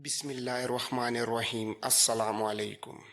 بسم اللہ الرحمن الرحیم السلام علیکم۔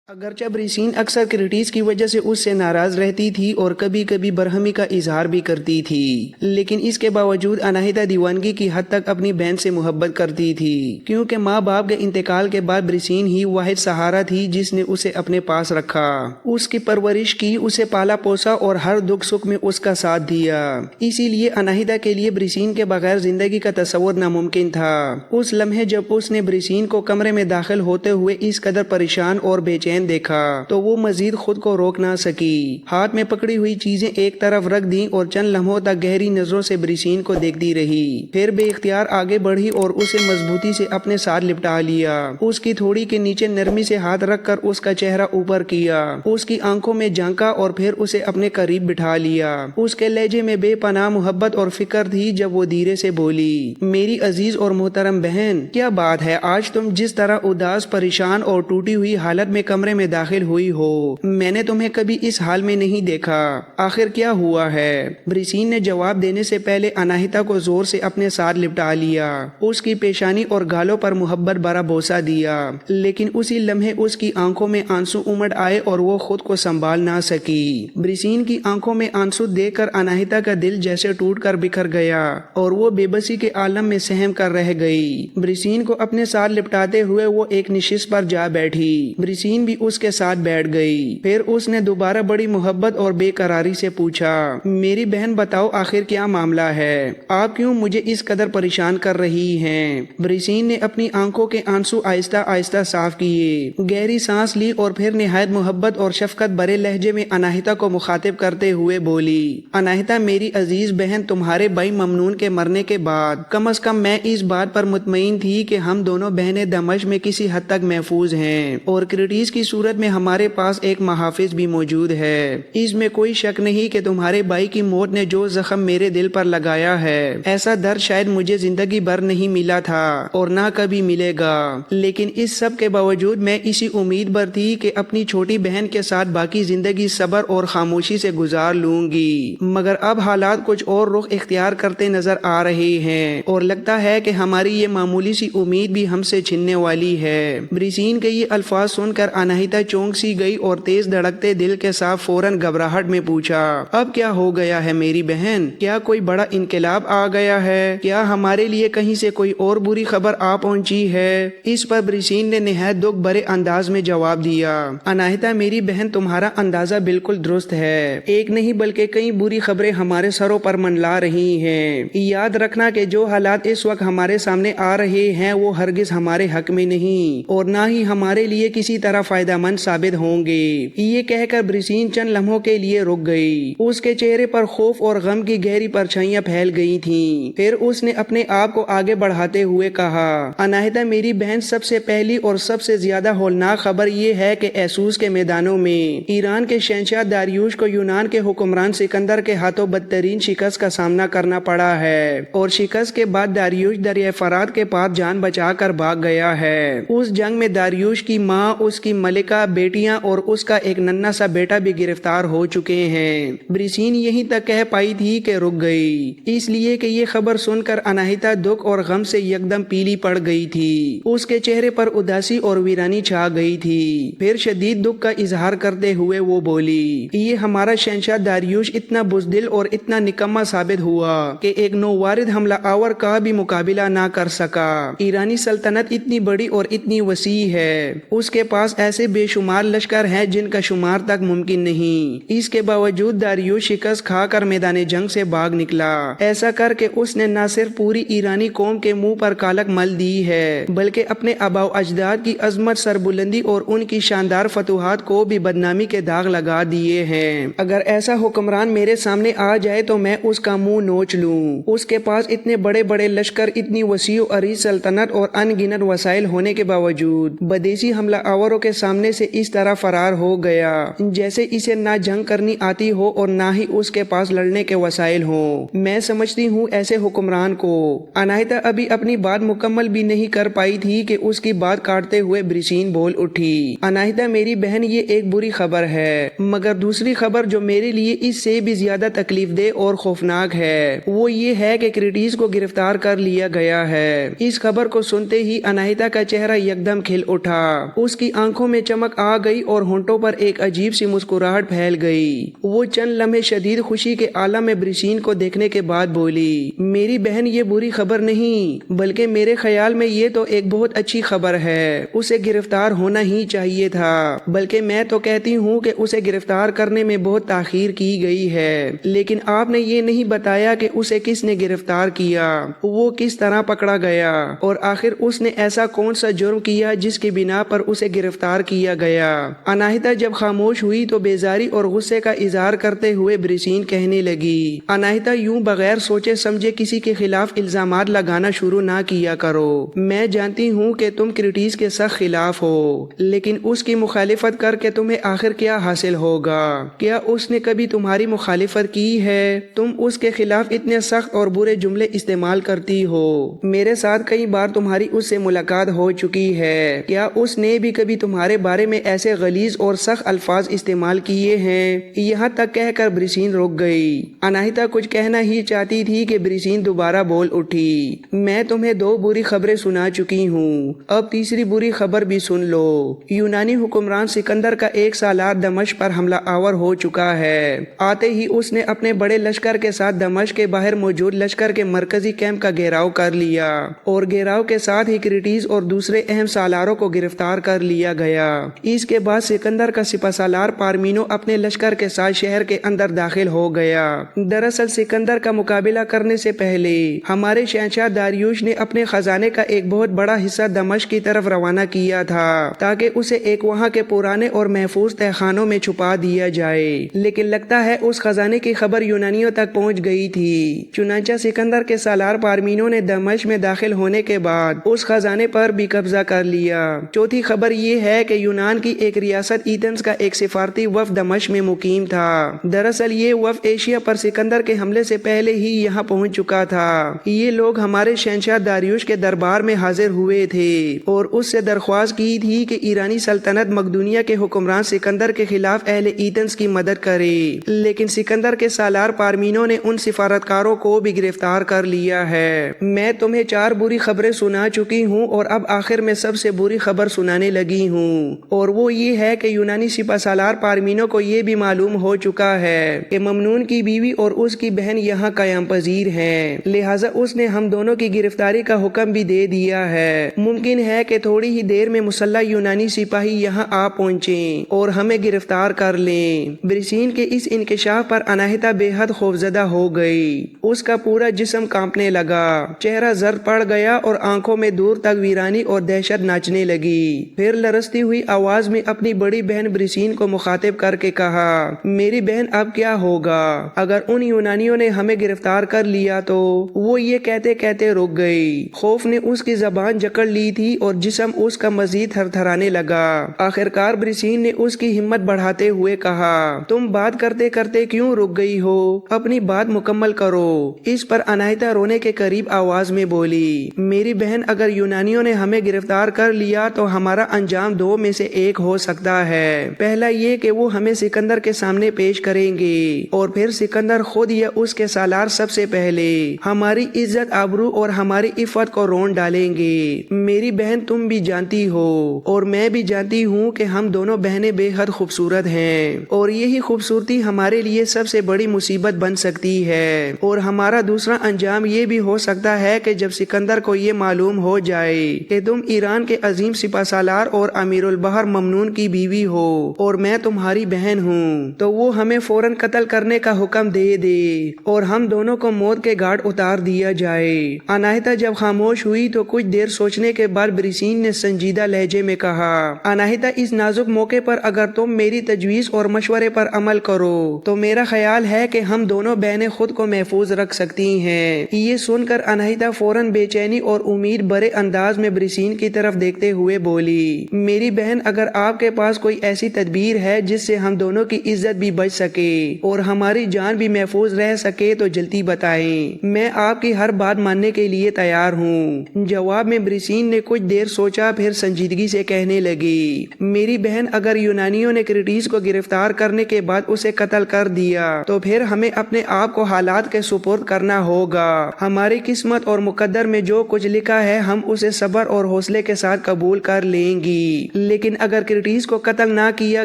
اگرچہ بریسین اکثر کرٹیز کی وجہ سے اس سے ناراض رہتی تھی اور کبھی کبھی برہمی کا اظہار بھی کرتی تھی، لیکن اس کے باوجود اناہیتا دیوانگی کی حد تک اپنی بہن سے محبت کرتی تھی، کیونکہ ماں باپ کے انتقال کے بعد بریسین ہی واحد سہارا تھی جس نے اسے اپنے پاس رکھا، اس کی پرورش کی، اسے پالا پوسا اور ہر دکھ سکھ میں اس کا ساتھ دیا۔ اسی لیے اناہیتا کے لیے بریسین کے بغیر زندگی کا تصور ناممکن تھا۔ اس لمحے جب اس نے بریسین کو کمرے میں داخل ہوتے ہوئے اس قدر پریشان اور بے چین دیکھا تو وہ مزید خود کو روک نہ سکی، ہاتھ میں پکڑی ہوئی چیزیں ایک طرف رکھ دیں اور چند لمحوں تک گہری نظروں سے بریسین کو دیکھتی رہی، پھر بے اختیار آگے بڑھی اور اسے مضبوطی سے اپنے ساتھ لپٹا لیا، اس کی تھوڑی کے نیچے نرمی سے ہاتھ رکھ کر اس کا چہرہ اوپر کیا، اس کی آنکھوں میں جھانکا اور پھر اسے اپنے قریب بٹھا لیا۔ اس کے لہجے میں بے پناہ محبت اور فکر تھی جب وہ دھیرے سے بولی، میری عزیز اور محترم بہن، کیا بات ہے آج تم جس طرح اداس، پریشان اور ٹوٹی ہوئی حالت میں کمرے میں داخل ہوئی ہو؟ میں نے تمہیں کبھی اس حال میں نہیں دیکھا، آخر کیا ہوا ہے؟ بریسین نے جواب دینے سے پہلے اناہیتا کو زور سے اپنے ساتھ لپٹا لیا، اس کی پیشانی اور گالوں پر محبت بھرا بوسہ دیا، لیکن اسی لمحے اس کی آنکھوں میں آنسو امڑ آئے اور وہ خود کو سنبھال نہ سکی۔ بریسین کی آنکھوں میں آنسو دیکھ کر اناہیتا کا دل جیسے ٹوٹ کر بکھر گیا اور وہ بے بسی کے عالم میں سہم کر رہ گئی۔ بریسین کو اپنے ساتھ لپٹاتے ہوئے وہ ایک نشست پر جا بیٹھی، بریسین بھی اس کے ساتھ بیٹھ گئی، پھر اس نے دوبارہ بڑی محبت اور بے قراری سے پوچھا، میری بہن بتاؤ آخر کیا معاملہ ہے؟ آپ کیوں مجھے اس قدر پریشان کر رہی ہیں؟ بریسین نے اپنی آنکھوں کے آنسو آہستہ آہستہ صاف کیے، گہری سانس لی اور پھر نہایت محبت اور شفقت بھرے لہجے میں اناہیتا کو مخاطب کرتے ہوئے بولی، اناہیتا میری عزیز بہن، تمہارے بھائی ممنون کے مرنے کے بعد کم از کم میں اس بات پر مطمئن تھی کہ ہم دونوں بہنیں دمشق میں کسی حد تک محفوظ ہیں اور کرٹیز کی صورت میں ہمارے پاس ایک محافظ بھی موجود ہے۔ اس میں کوئی شک نہیں کہ تمہارے بھائی کی موت نے جو زخم میرے دل پر لگایا ہے، ایسا درد شاید مجھے زندگی بھر نہیں ملا تھا اور نہ کبھی ملے گا، لیکن اس سب کے باوجود میں اسی امید پر تھی کہ اپنی چھوٹی بہن کے ساتھ باقی زندگی صبر اور خاموشی سے گزار لوں گی، مگر اب حالات کچھ اور رخ اختیار کرتے نظر آ رہے ہیں اور لگتا ہے کہ ہماری یہ معمولی سی امید بھی ہم سے چھننے والی ہے۔ بریسین کے یہ الفاظ سن کر اناہیتا چونک سی گئی اور تیز دھڑکتے دل کے ساتھ فوراً گھبراہٹ میں پوچھا، اب کیا ہو گیا ہے میری بہن؟ کیا کوئی بڑا انقلاب آ گیا ہے؟ کیا ہمارے لیے کہیں سے کوئی اور بری خبر آ پہنچی ہے؟ اس پر بریسین نے نہایت دکھ بھرے انداز میں جواب دیا، اناہیتا میری بہن، تمہارا اندازہ بالکل درست ہے، ایک نہیں بلکہ کئی بری خبریں ہمارے سروں پر منڈلا رہی ہیں۔ یاد رکھنا کہ جو حالات اس وقت ہمارے سامنے آ رہے ہیں وہ ہرگز ہمارے حق میں نہیں اور نہ ہی ہمارے لیے کسی طرح فائدہ مند ثابت ہوں گے۔ یہ کہہ کر بریسین چند لمحوں کے لیے رک گئی، اس کے چہرے پر خوف اور غم کی گہری پرچھائیاں پھیل گئی تھیں، پھر اس نے اپنے آپ کو آگے بڑھاتے ہوئے کہا، اناہیتا میری بہن، سب سے پہلی اور سب سے زیادہ ہولناک خبر یہ ہے کہ ایسوس کے میدانوں میں ایران کے شہنشاہ داریوش کو یونان کے حکمران سکندر کے ہاتھوں بدترین شکست کا سامنا کرنا پڑا ہے اور شکست کے بعد داریوش دریائے فرات کے پاس جان بچا کر بھاگ گیا ہے۔ اس جنگ میں داریوش کی ماں، اس کی ملکہ بیٹیاں اور اس کا ایک ننھا سا بیٹا بھی گرفتار ہو چکے ہیں۔ بریسین یہیں تک کہہ پائی تھی کہ رک گئی، اس لیے کہ یہ خبر سن کر اناہیتا دکھ اور غم سے یکدم پیلی پڑ گئی تھی، اس کے چہرے پر اداسی اور ویرانی چھا گئی تھی، پھر شدید دکھ کا اظہار کرتے ہوئے وہ بولی، یہ ہمارا شہنشاہ داریوش اتنا بزدل اور اتنا نکما ثابت ہوا کہ ایک نووارد حملہ آور کا بھی مقابلہ نہ کر سکا۔ ایرانی سلطنت اتنی بڑی اور اتنی وسیع ہے، اس کے پاس ایسے بے شمار لشکر ہیں جن کا شمار تک ممکن نہیں، اس کے باوجود داریوش شکست کھا کر میدان جنگ سے بھاگ نکلا، ایسا کر کے اس نے نہ صرف پوری ایرانی قوم کے منہ پر کالک مل دی ہے بلکہ اپنے آباء و اجداد کی عظمت، سربلندی اور ان کی شاندار فتوحات کو بھی بدنامی کے داغ لگا دیے ہیں۔ اگر ایسا حکمران میرے سامنے آ جائے تو میں اس کا منہ نوچ لوں، اس کے پاس اتنے بڑے بڑے لشکر، اتنی وسیع و عریض سلطنت اور ان گنت وسائل ہونے کے باوجود بدیسی حملہ آوروں کے سامنے سے اس طرح فرار ہو گیا جیسے اسے نہ جنگ کرنی آتی ہو اور نہ ہی اس کے پاس لڑنے کے وسائل ہوں۔ میں سمجھتی ہوں ایسے حکمران کو۔ اناہیتا ابھی اپنی بات مکمل بھی نہیں کر پائی تھی کہ اس کی بات کاٹتے ہوئے برسین بول اٹھی، اناہیتا میری بہن یہ ایک بری خبر ہے، مگر دوسری خبر جو میرے لیے اس سے بھی زیادہ تکلیف دہ اور خوفناک ہے وہ یہ ہے کہ کرٹیس کو گرفتار کر لیا گیا ہے۔ اس خبر کو سنتے ہی اناہیتا کا چہرہ یکدم کھل اٹھا، اس کی آنکھوں میں چمک آ گئی اور ہونٹوں پر ایک عجیب سی مسکراہٹ پھیل گئی۔ وہ چند لمحے شدید خوشی کے عالم میں برسین کو دیکھنے کے بعد بولی، میری بہن یہ بری خبر نہیں بلکہ میرے خیال میں یہ تو ایک بہت اچھی خبر ہے، اسے گرفتار ہونا ہی چاہیے تھا، بلکہ میں تو کہتی ہوں کہ اسے گرفتار کرنے میں بہت تاخیر کی گئی ہے، لیکن آپ نے یہ نہیں بتایا کہ اسے کس نے گرفتار کیا، وہ کس طرح پکڑا گیا اور آخر اس نے ایسا کون سا جرم کیا جس کی بنا پر اسے گرفتار کیا گیا۔ اناہیتا جب خاموش ہوئی تو بیزاری اور غصے کا اظہار کرتے ہوئے برسین کہنے لگی، اناہیتا یوں بغیر سوچے سمجھے کسی کے خلاف الزامات لگانا شروع نہ کیا کرو۔ میں جانتی ہوں کہ تم کرٹیس کے سخت خلاف ہو، لیکن اس کی مخالفت کر کے تمہیں آخر کیا حاصل ہوگا؟ کیا اس نے کبھی تمہاری مخالفت کی ہے؟ تم اس کے خلاف اتنے سخت اور برے جملے استعمال کرتی ہو، میرے ساتھ کئی بار تمہاری اس سے ملاقات ہو چکی ہے، کیا اس نے بھی کبھی تمہارے بارے میں ایسے غلیظ اور سخت الفاظ استعمال کیے ہیں؟ یہاں تک کہہ کر برسین رک گئی۔ اناہیتا کچھ کہنا ہی چاہتی تھی کہ برسین دوبارہ بول اٹھی، میں تمہیں 2 بری خبریں سنا چکی ہوں، اب تیسری بری خبر بھی سن لو۔ یونانی حکمران سکندر کا 1 سالار دمشق پر حملہ آور ہو چکا ہے۔ آتے ہی اس نے اپنے بڑے لشکر کے ساتھ دمشق کے باہر موجود لشکر کے مرکزی کیمپ کا گھیراؤ کر لیا اور گھیراؤ کے ساتھ ہی کرٹیس اور دوسرے اہم سالاروں کو گرفتار کر لیا گیا۔ اس کے بعد سکندر کا سپہ سالار پارمینو اپنے لشکر کے ساتھ شہر کے اندر داخل ہو گیا۔ دراصل سکندر کا مقابلہ کرنے سے پہلے ہمارے شہنشاہ داریوش نے اپنے خزانے کا ایک بہت بڑا حصہ دمشق کی طرف روانہ کیا تھا تاکہ اسے ایک وہاں کے پرانے اور محفوظ تہخانوں میں چھپا دیا جائے، لیکن لگتا ہے اس خزانے کی خبر یونانیوں تک پہنچ گئی تھی۔ چنانچہ سکندر کے سالار پارمینو نے دمشق میں داخل ہونے کے بعد اس خزانے پر بھی قبضہ کر لیا۔ چوتھی خبر یہ ہے کہ یونان کی ایک ریاست ایتھنز کا ایک سفارتی وفد دمشق میں مقیم تھا۔ دراصل یہ وفد ایشیا پر سکندر کے حملے سے پہلے ہی یہاں پہنچ چکا تھا۔ یہ لوگ ہمارے شہنشاہ داریوش کے دربار میں حاضر ہوئے تھے اور اس سے درخواست کی تھی کہ ایرانی سلطنت مقدونیہ کے حکمران سکندر کے خلاف اہل ایتھنز کی مدد کرے، لیکن سکندر کے سالار پارمینو نے ان سفارتکاروں کو بھی گرفتار کر لیا ہے۔ میں تمہیں 4 بری خبریں سنا چکی ہوں اور اب آخر میں سب سے بری خبر سنانے لگی ہوں، اور وہ یہ ہے کہ یونانی سپہ سالار پارمینو کو یہ بھی معلوم ہو چکا ہے کہ ممنون کی بیوی اور اس کی بہن یہاں قیام پذیر ہیں، لہٰذا اس نے ہم دونوں کی گرفتاری کا حکم بھی دے دیا ہے۔ ممکن ہے کہ تھوڑی ہی دیر میں مسلح یونانی سپاہی یہاں آ پہنچیں اور ہمیں گرفتار کر لیں۔ برسین کے اس انکشاف پر اناہیتا بے حد خوفزدہ ہو گئی، اس کا پورا جسم کانپنے لگا، چہرہ زرد پڑ گیا اور آنکھوں میں دور تک ویرانی اور دہشت ناچنے لگی۔ پھر لرزتی ہوئی آواز میں اپنی بڑی بہن برسین کو مخاطب کر کے کہا، میری بہن اب کیا ہوگا اگر ان یونانیوں نے ہمیں گرفتار کر لیا تو؟ وہ یہ کہتے کہتے رک گئی، خوف نے اس کی زبان جکڑ لی تھی اور جسم اس کا مزید تھر تھرانے لگا۔ آخرکار برسین نے اس کی ہمت بڑھاتے ہوئے کہا، تم بات کرتے کرتے کیوں رک گئی ہو؟ اپنی بات مکمل کرو۔ اس پر اناہیتا رونے کے قریب آواز میں بولی، میری بہن اگر یونانیوں نے ہمیں گرفتار کر لیا تو ہمارا انجام 2 میں سے ایک ہو سکتا ہے۔ پہلا یہ کہ وہ ہمیں سکندر کے سامنے پیش کریں گے اور پھر سکندر خود یا اس کے سالار سب سے پہلے ہماری عزت آبرو اور ہماری عفت کو رون ڈالیں گے۔ میری بہن تم بھی جانتی ہو اور میں بھی جانتی ہوں کہ ہم دونوں بہنیں بے حد خوبصورت ہیں اور یہی خوبصورتی ہمارے لیے سب سے بڑی مصیبت بن سکتی ہے، اور ہمارا دوسرا انجام یہ بھی ہو سکتا ہے کہ جب سکندر کو یہ معلوم ہو جائے کہ تم ایران کے عظیم سپہ سالار اور امیر البحر ممنون کی بیوی ہو اور میں تمہاری بہن ہوں، تو وہ ہمیں فوراً قتل کرنے کا حکم دے دے اور ہم دونوں کو موت کے گھاٹ اتار دیا جائے۔ اناہیتا جب خاموش ہوئی تو کچھ دیر سوچنے کے بعد برسین نے سنجیدہ لہجے میں کہا، اناہیتا اس نازک موقع پر اگر تم میری تجویز اور مشورے پر عمل کرو تو میرا خیال ہے کہ ہم دونوں بہنیں خود کو محفوظ رکھ سکتی ہیں۔ یہ سن کر اناہیتا فوراً بے چینی اور امید برے انداز میں برسین کی طرف دیکھتے ہوئے بولی، میری بہن اگر آپ کے پاس کوئی ایسی تدبیر ہے جس سے ہم دونوں کی عزت بھی بچ سکے اور ہماری جان بھی محفوظ رہ سکے تو جلدی بتائیں، میں آپ کی ہر بات ماننے کے لیے تیار ہوں۔ جواب میں بریسین نے کچھ دیر سوچا، پھر سنجیدگی سے کہنے لگی، میری بہن اگر یونانیوں نے کرٹیس کو گرفتار کرنے کے بعد اسے قتل کر دیا تو پھر ہمیں اپنے آپ کو حالات کے سپرد کرنا ہوگا۔ ہماری قسمت اور مقدر میں جو کچھ لکھا ہے ہم اسے صبر اور حوصلے کے ساتھ قبول کر لیں گی، لیکن اگر کرٹیس کو قتل نہ کیا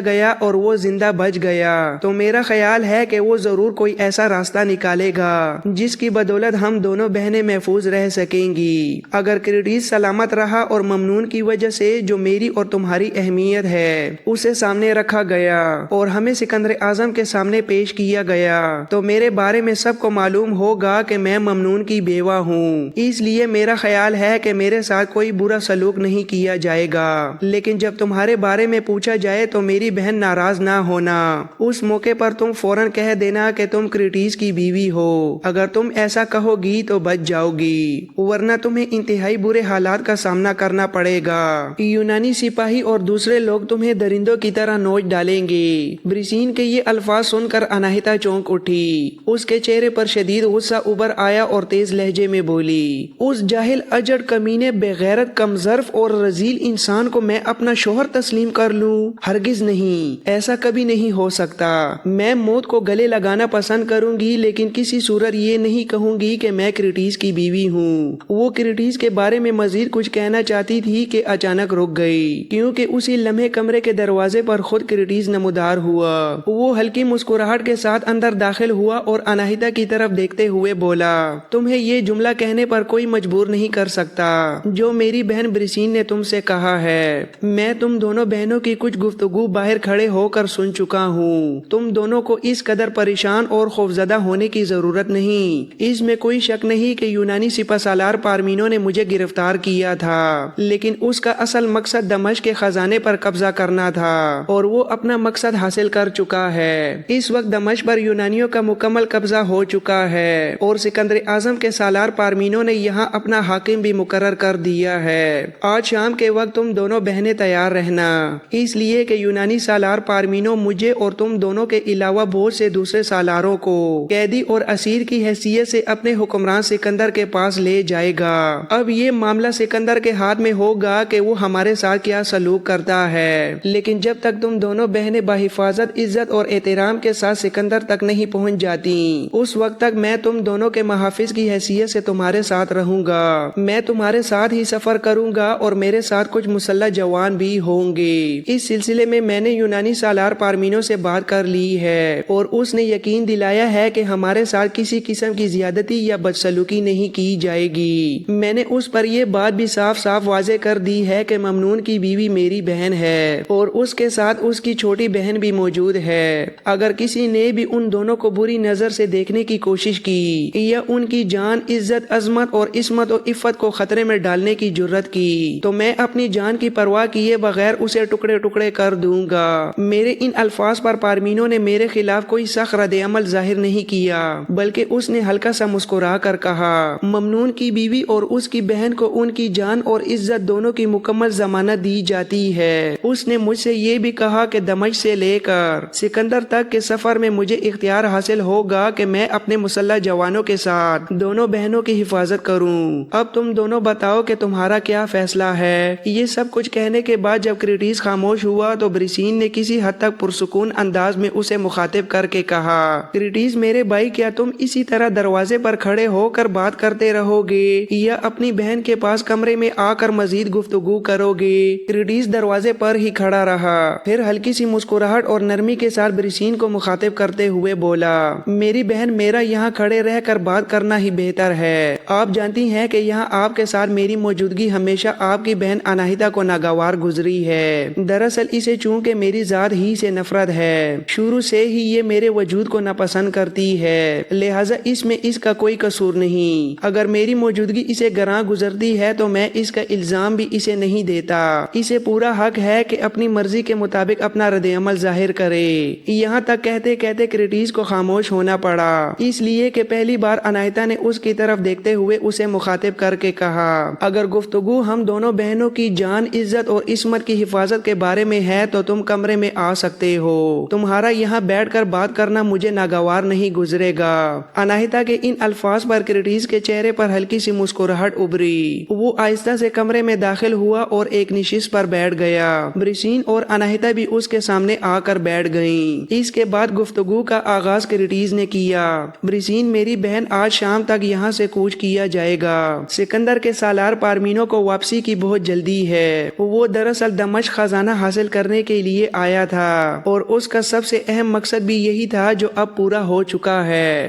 گیا اور وہ زندہ بچ گیا تو میرا خیال ہے کہ وہ ضرور کوئی ایسا راستہ نکالے گا جس کی بدولت ہم دونوں بہنیں محفوظ رہ سکیں گی۔ اگر کرٹیس سلامت رہا اور ممنون کی وجہ سے جو میری اور تمہاری اہمیت ہے اسے سامنے رکھا گیا اور ہمیں سکندر اعظم کے سامنے پیش کیا گیا تو میرے بارے میں سب کو معلوم ہوگا کہ میں ممنون کی بیوہ ہوں، اس لیے میرا خیال ہے کہ میرے ساتھ کوئی برا سلوک نہیں کیا جائے گا، لیکن جب تمہارے بارے میں پوچھا جائے تو میری بہن ناراض نہ ہونا، اس موقع پر تم فوراً کہہ دینا کہ تم کرٹیس کی بیوی ہو۔ اگر تم ایسا کہو گی تو بچ جاؤ گی، ورنہ تمہیں انتہائی برے حالات کا سامنا کرنا پڑے گا۔ یونانی سپاہی اور دوسرے لوگ تمہیں درندوں کی طرح نوچ ڈالیں گے۔ بریسین کے یہ الفاظ سن کر اناہیتا چونک اٹھی، اس کے چہرے پر شدید غصہ ابھر آیا اور تیز لہجے میں بولی، اس جاہل اجڑ کمینے بے غیرت کم ظرف اور رذیل انسان کو میں اپنا شوہر تسلیم کر لوں؟ ہرگز نہیں، ایسا کبھی نہیں ہو سکتا۔ میں موت کو گلے لگانا پسند کروں گی لیکن کسی صورت یہ نہیں کہوں گی کہ میں کرٹیس کی بیوی ہوں۔ وہ کرٹیس کے بارے میں مزید کچھ کہنا چاہتی تھی کہ اچانک رک گئی کیونکہ اسی لمحے کمرے کے دروازے پر خود کرٹیس نمودار ہوا۔ وہ ہلکی مسکراہٹ کے ساتھ اندر داخل ہوا اور اناہیتا کی طرف دیکھتے ہوئے بولا، تمہیں یہ جملہ کہنے پر کوئی مجبور نہیں کر سکتا جو میری بہن بریسین نے تم سے کہا ہے۔ میں تم دونوں بہنوں کی کچھ گفتگو باہر کھڑے ہو کر سن چکا ہوں۔ تم دونوں کو اس قدر پریشان اور خوفزدہ ہونے کی ضرورت نہیں۔ اس میں کوئی شک نہیں کہ یونانی سپہ سالار پارمینو نے مجھے گرفتار کیا تھا، لیکن اس کا اصل مقصد دمشق کے خزانے پر قبضہ کرنا تھا اور وہ اپنا مقصد حاصل کر چکا ہے۔ اس وقت دمشق پر یونانیوں کا مکمل قبضہ ہو چکا ہے اور سکندر اعظم کے سالار پارمینو نے یہاں اپنا حاکم بھی مقرر کر دیا ہے۔ آج شام کے وقت تم دونوں بہنیں تیار رہنا، اس لیے کہ یونانی سالار پارمینو مجھے اور تم دونوں کے علاوہ بہت سے دوسرے سالاروں کو قیدی اور اسیر کی حیثیت سے اپنے حکمران سکندر کے پاس لے جائے گا۔ اب یہ معاملہ سکندر کے ہاتھ میں ہوگا کہ وہ ہمارے ساتھ کیا سلوک کرتا ہے، لیکن جب تک تم دونوں بہنیں بحفاظت عزت اور احترام کے ساتھ سکندر تک نہیں پہنچ جاتی اس وقت تک میں تم دونوں کے محافظ کی حیثیت سے تمہارے ساتھ رہوں گا۔ میں تمہارے ساتھ ہی سفر کروں گا اور میرے ساتھ کچھ مسلح جوان بھی ہوں گے۔ اس سلسلے میں نے یونانی سالار پارمینو سے بات کر لی ہے اور اس نے یقین دلایا ہے کہ ہمارے ساتھ کسی قسم کی زیادتی یا بدسلوکی نہیں کی جائے گی۔ میں نے اس پر یہ بات بھی صاف صاف واضح کر دی ہے کہ ممنون کی بیوی میری بہن ہے اور اس کے ساتھ اس کی چھوٹی بہن بھی موجود ہے۔ اگر کسی نے بھی ان دونوں کو بری نظر سے دیکھنے کی کوشش کی یا ان کی جان، عزت، عظمت اور عصمت و عفت کو خطرے میں ڈالنے کی جرت کی تو میں اپنی جان کی پرواہ کیے بغیر اسے ٹکڑے ٹکڑے کر دوں گا۔ میرے ان الفاظ پر پارمینو نے میرے خلاف کوئی سخت رد عمل ظاہر نہیں کیا، بلکہ اس نے ہلکا سا مسکرا کر کہا، ممنون کی بیوی اور اس کی بہن کو ان کی جان اور عزت دونوں کی مکمل ضمانت دی جاتی ہے۔ اس نے مجھ سے یہ بھی کہا کہ دمشق سے لے کر سکندر تک کے سفر میں مجھے اختیار حاصل ہوگا کہ میں اپنے مسلح جوانوں کے ساتھ دونوں بہنوں کی حفاظت کروں۔ اب تم دونوں بتاؤ کہ تمہارا کیا فیصلہ ہے۔ یہ سب کچھ کہنے کے بعد جب کرٹیس خاموش ہوا تو بریسین نے کسی حد تک پرسکون انداز میں اسے مخاطب کر کے کہا، کرٹیس میرے بھائی، کیا تم اسی طرح دروازے پر کھڑے ہو کر بات کرتے رہو گے یا اپنی بہن کے پاس کمرے میں آ کر مزید گفتگو کرو گے؟ کرٹیس دروازے پر ہی کھڑا رہا، پھر ہلکی سی مسکراہٹ اور نرمی کے ساتھ بریسین کو مخاطب کرتے ہوئے بولا، میری بہن، میرا یہاں کھڑے رہ کر بات کرنا ہی بہتر ہے۔ آپ جانتی ہیں کہ یہاں آپ کے ساتھ میری موجودگی ہمیشہ آپ کی بہن اناہیتا کو ناگوار گزری ہے۔ دراصل اسے چونکہ میری ذات ہی سے نفرت ہے، شروع سے ہی یہ میرے وجود کو ناپسند کرتی ہے، لہٰذا اس میں اس کا کوئی قصور نہیں۔ اگر میری موجودگی اسے گراں گزرتی ہے تو میں اس کا الزام بھی اسے نہیں دیتا۔ اسے پورا حق ہے کہ اپنی مرضی کے مطابق اپنا رد عمل ظاہر کرے۔ یہاں تک کہتے کہتے کرٹیس کو خاموش ہونا پڑا، اس لیے کہ پہلی بار اناہیتا نے اس کی طرف دیکھتے ہوئے اسے مخاطب کر کے کہا، اگر گفتگو ہم دونوں بہنوں کی جان، عزت اور عصمت کی حفاظت کے بارے میں ہے تو تم کمرے میں آ سکتے ہو، تمہارا یہاں بیٹھ کر بات کرنا مجھے ناگوار نہیں گزرے گا۔ اناہیتا کے ان الفاظ پر کرٹس کے چہرے پر ہلکی سی مسکراہٹ ابھری۔ وہ آہستہ سے کمرے میں داخل ہوا اور ایک نشست پر بیٹھ گیا۔ بریسین اور اناہیتا بھی اس کے سامنے آ کر بیٹھ گئیں۔ اس کے بعد گفتگو کا آغاز کرٹس نے کیا۔ بریسین، میری بہن، آج شام تک یہاں سے کوچ کیا جائے گا۔ سکندر کے سالار پارمینو کو واپسی کی بہت جلدی ہے۔ وہ دراصل دمشق خزانہ حاصل کرنے کے لیے آیا تھا اور اس کا سب سے اہم مقصد بھی یہی تھا جو اب پورا ہو چکا ہے۔